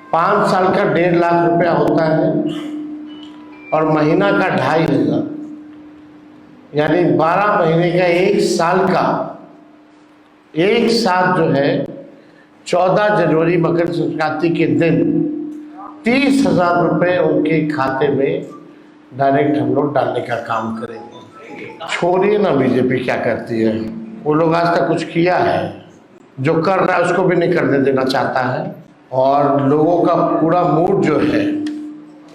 5 साल का 1.5 लाख रुपया होता है और महीना का 2,500, यानी 12 महीने का 1 साल का एक साथ जो है 14 जनवरी मकर संक्रांति के दिन 30,000 रुपये उनके खाते में डायरेक्ट हम लोग डालने का काम करेंगे। छोड़िए ना बीजेपी क्या करती है, वो लोग आज तक कुछ किया है, जो कर रहा है उसको भी नहीं करने देना चाहता है। और लोगों का पूरा मूड जो है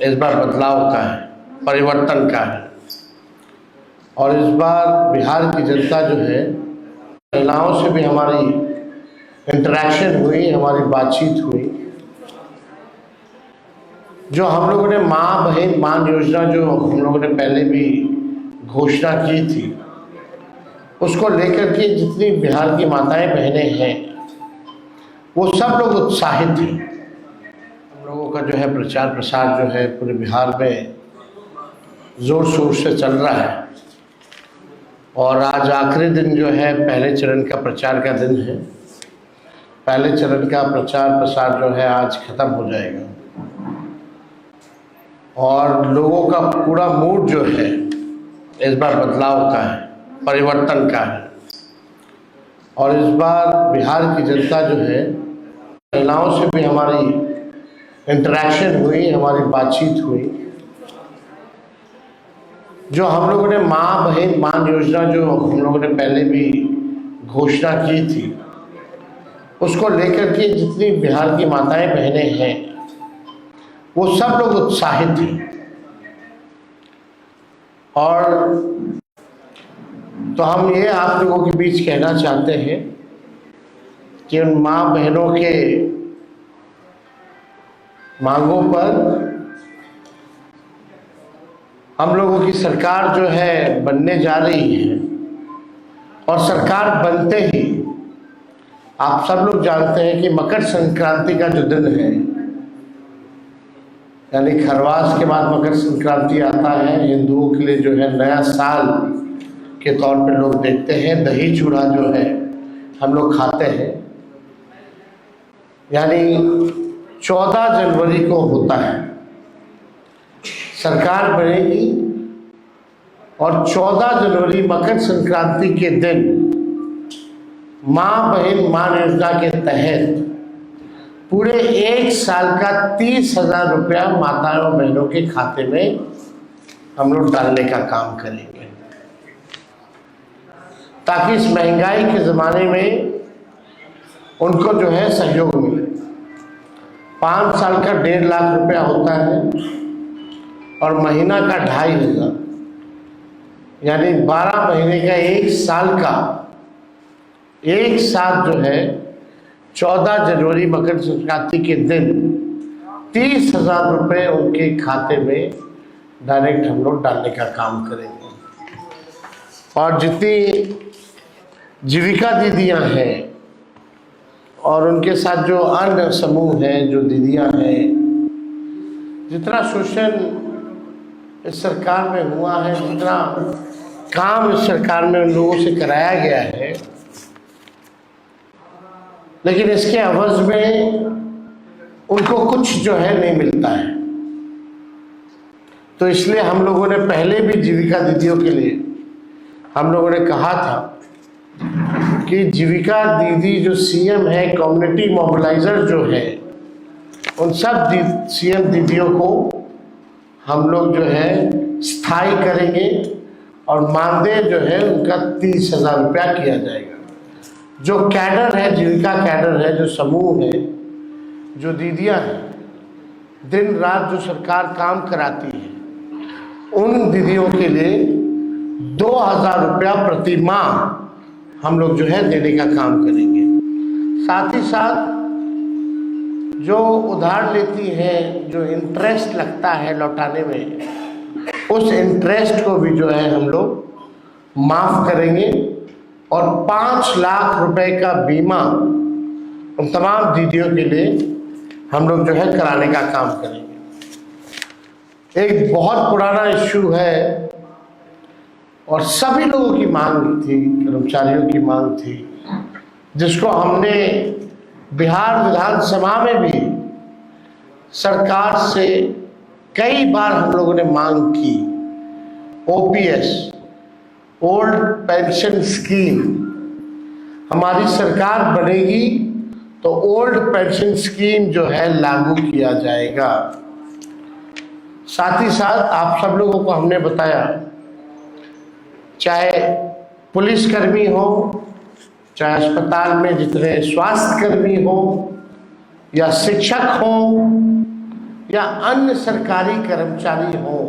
इस बार बदलाव का है, परिवर्तन का है। और इस बार बिहार की जनता जो है, महिलाओं से भी हमारी इंटरेक्शन हुई, हमारी बातचीत हुई। जो हम लोगों ने माँ बहन मान योजना जो हम लोगों ने पहले भी घोषणा की थी, उसको लेकर के जितनी बिहार की माताएं बहनें हैं वो सब लोग उत्साहित हैं। हम लोगों का जो है प्रचार प्रसार जो है पूरे बिहार में ज़ोर शोर से चल रहा है। और आज आखिरी दिन जो है पहले चरण का प्रचार का दिन है। पहले चरण का प्रचार प्रसार जो है आज ख़त्म हो जाएगा और लोगों का पूरा मूड जो है इस बार बदलाव का है, परिवर्तन का है। और इस बार बिहार की जनता जो है, महिलाओं से भी हमारी इंटरेक्शन हुई, हमारी बातचीत हुई। जो हम लोगों ने माँ बहन मान योजना जो हम लोगों ने पहले भी घोषणा की थी, उसको लेकर के जितनी बिहार की माताएं बहनें हैं वो सब लोग उत्साहित हैं। और तो हम ये आप लोगों के बीच कहना चाहते हैं कि उन माँ बहनों के मांगों पर हम लोगों की सरकार जो है बनने जा रही है। और सरकार बनते ही आप सब लोग जानते हैं कि मकर संक्रांति का जो दिन है, यानी खरवास के बाद मकर संक्रांति आता है, हिंदुओं के लिए जो है नया साल के तौर पे लोग देखते हैं। दही चूड़ा जो है हम लोग खाते हैं, यानी 14 जनवरी को होता है सरकार बनेगी और 14 जनवरी मकर संक्रांति के दिन माँ बहन मान योजना के तहत पूरे 1 साल का 30,000 रुपया माताओं बहनों के खाते में हम लोग डालने का काम करेंगे, ताकि इस महंगाई के ज़माने में उनको जो है सहयोग मिले। 5 साल का 1.5 लाख रुपया होता है और महीना का 2,500, यानी 12 महीने का 1 साल का एक साथ जो है 14 जनवरी मकर संक्रांति के दिन 30,000 रुपये उनके खाते में डायरेक्ट हम लोग डालने का काम करेंगे। और जितनी जीविका दीदियाँ हैं और उनके साथ जो अन्य समूह हैं, जो दीदियाँ हैं, जितना शोषण इस सरकार में हुआ है, जितना काम इस सरकार में उन लोगों से कराया गया है, लेकिन इसके अवज़ में उनको कुछ जो है नहीं मिलता है। तो इसलिए हम लोगों ने पहले भी जीविका दीदियों के लिए हम लोगों ने कहा था कि जीविका दीदी जो सीएम है, कम्युनिटी मोबिलाइजर जो है, उन सब सीएम दीदियों को हम लोग जो है स्थायी करेंगे और मानदेय जो है उनका 30,000 रुपया किया जाएगा। जो कैडर है, जीविका कैडर है, जो समूह है, जो दीदियाँ हैं, दिन रात जो सरकार काम कराती है, उन दीदियों के लिए 2,000 रुपया प्रति माह हम लोग जो है देने का काम करेंगे। साथ ही साथ जो उधार लेती हैं, जो इंटरेस्ट लगता है लौटाने में, उस इंटरेस्ट को भी जो है हम लोग माफ़ करेंगे और 5 लाख रुपए का बीमा उन तमाम दीदियों के लिए हम लोग जो है कराने का काम करेंगे। एक बहुत पुराना इश्यू है और सभी लोगों की मांग थी, कर्मचारियों की मांग थी, जिसको हमने बिहार विधानसभा में भी सरकार से कई बार हम लोगों ने मांग की, ओपीएस, ओल्ड पेंशन स्कीम, हमारी सरकार बनेगी तो ओल्ड पेंशन स्कीम जो है लागू किया जाएगा। साथ ही साथ आप सब लोगों को हमने बताया, चाहे पुलिसकर्मी हो, चाहे अस्पताल में जितने स्वास्थ्यकर्मी हो, या शिक्षक हो, या अन्य सरकारी कर्मचारी हो,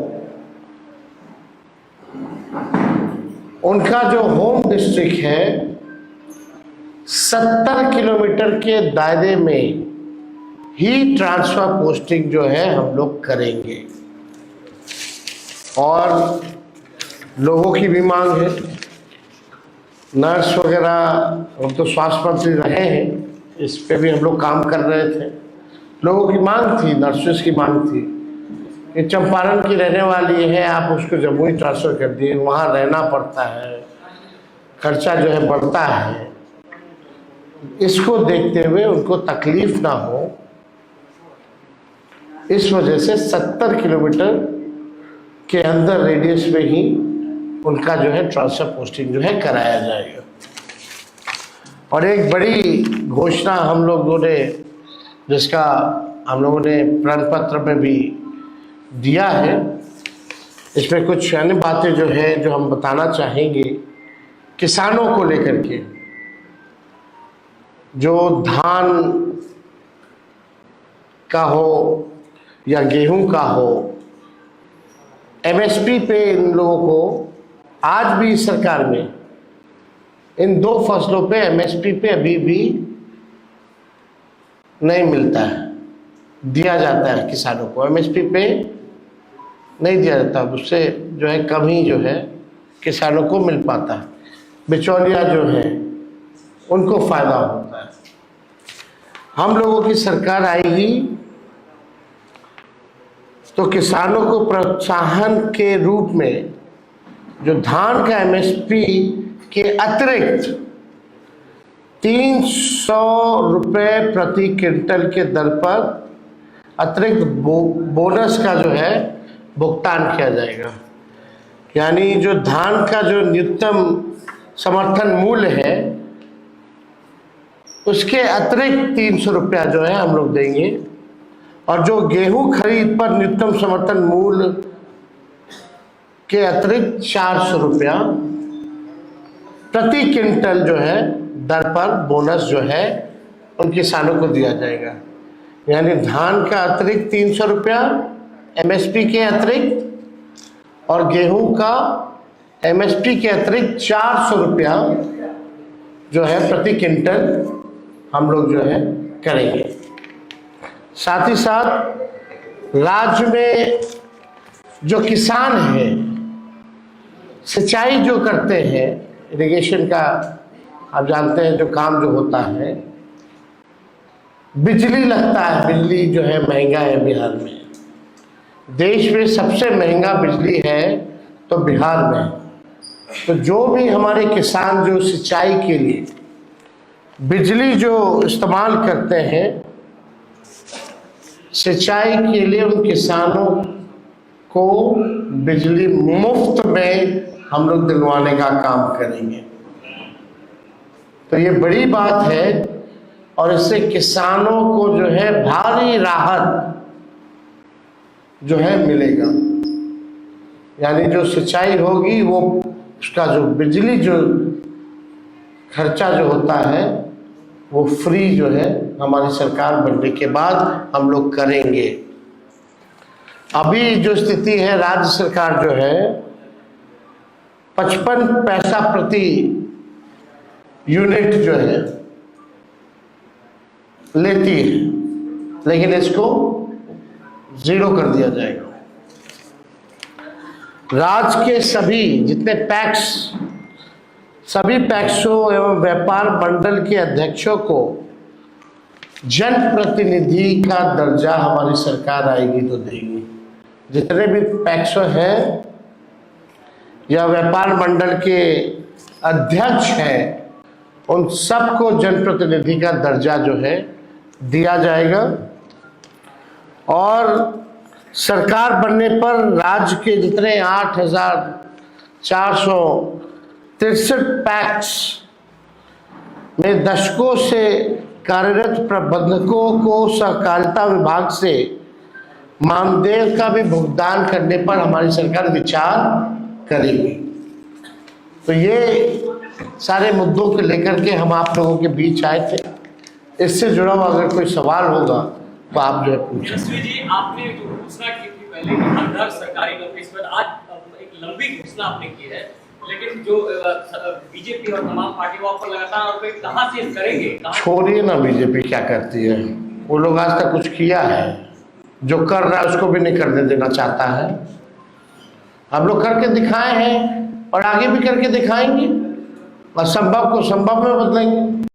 उनका जो होम डिस्ट्रिक्ट है 70 किलोमीटर के दायरे में ही ट्रांसफर पोस्टिंग जो है हम लोग करेंगे। और लोगों की भी मांग है, नर्स वगैरह, हम तो स्वास्थ्य मंत्री रहे हैं, इस पे भी हम लोग काम कर रहे थे। लोगों की मांग थी, नर्सेस की मांग थी कि चंपारण की रहने वाली है, आप उसको जम्मू ही ट्रांसफ़र कर दिए, वहाँ रहना पड़ता है, खर्चा जो है बढ़ता है। इसको देखते हुए उनको तकलीफ ना हो, इस वजह से 70 किलोमीटर के अंदर रेडियस में ही उनका जो है ट्रांसफर पोस्टिंग जो है कराया जाएगा। और एक बड़ी घोषणा हम लोगों ने, जिसका हम लोगों ने प्रण पत्र में भी दिया है, इसमें कुछ अन्य बातें जो है जो हम बताना चाहेंगे किसानों को लेकर के। जो धान का हो या गेहूं का हो, एमएसपी पे इन लोगों को आज भी सरकार में इन दो फसलों पे एमएसपी पे अभी भी नहीं मिलता है। दिया जाता है किसानों को, एमएसपी पे नहीं दिया जाता, उससे जो है कम ही जो है किसानों को मिल पाता है। बिचौलिया जो है उनको फायदा होता है। हम लोगों की सरकार आएगी तो किसानों को प्रोत्साहन के रूप में जो धान का एमएसपी के अतिरिक्त 300 रुपये प्रति क्विंटल के दर पर अतिरिक्त बोनस का जो है भुगतान किया जाएगा। यानी जो धान का जो न्यूनतम समर्थन मूल्य है उसके अतिरिक्त 300 रुपया जो है हम लोग देंगे, और जो गेहूं खरीद पर न्यूनतम समर्थन मूल्य के अतिरिक्त 400 रुपया प्रति क्विंटल जो है दर पर बोनस जो है उन किसानों को दिया जाएगा। यानी धान का अतिरिक्त 300 रुपया एमएसपी के अतिरिक्त, और गेहूं का एमएसपी के अतिरिक्त 400 रुपया जो है प्रति क्विंटल हम लोग जो है करेंगे। साथ ही साथ राज्य में जो किसान हैं, सिंचाई जो करते हैं, इरिगेशन का आप जानते हैं जो काम जो होता है, बिजली लगता है, बिजली जो है महंगा है बिहार में। देश में सबसे महंगा बिजली है तो बिहार में। तो जो भी हमारे किसान जो सिंचाई के लिए बिजली जो इस्तेमाल करते हैं, सिंचाई के लिए उन किसानों को बिजली मुफ्त में हम लोग दिलवाने का काम करेंगे। तो ये बड़ी बात है, और इससे किसानों को जो है भारी राहत जो है मिलेगा। यानी जो सिंचाई होगी वो उसका जो बिजली जो खर्चा जो होता है वो फ्री जो है हमारी सरकार बनने के बाद हम लोग करेंगे। अभी जो स्थिति है, राज्य सरकार जो है 55 पैसा प्रति यूनिट जो है लेती है, लेकिन इसको 0 कर दिया जाएगा। राज्य के सभी जितने पैक्स, सभी पैक्सों एवं व्यापार मंडल के अध्यक्षों को जनप्रतिनिधि का दर्जा हमारी सरकार आएगी तो देगी। जितने भी पैक्सो हैं या व्यापार मंडल के अध्यक्ष हैं, उन सबको जनप्रतिनिधि का दर्जा जो है दिया जाएगा। और सरकार बनने पर राज्य के जितने 8,463 पैक्स में दशकों से कार्यरत प्रबंधकों को सहकारिता विभाग से मानदेय का भी भुगतान करने पर हमारी सरकार विचार करेगी। तो ये सारे मुद्दों को लेकर के हम आप लोगों के बीच आए थे। इससे जुड़ा हुआ अगर कोई सवाल होगा तो आप जो है पूछें। यशस्वी जी, आपने जो घोषणा की थी पहले कि हर घर सरकारी नौकरी, इस पर आज एक लंबी घोषणा आपने की है, लेकिन जो बीजेपी और तमाम पार्टी वो आपको लगातार आरोप कहाँ से करेंगे? छोड़िए ना बीजेपी क्या करती है, वो लोग आज तक कुछ किया है? जो कर रहा है उसको भी नहीं करने देना चाहता है। हम लोग करके दिखाए हैं और आगे भी करके दिखाएंगे, असंभव को संभव में बदलेंगे।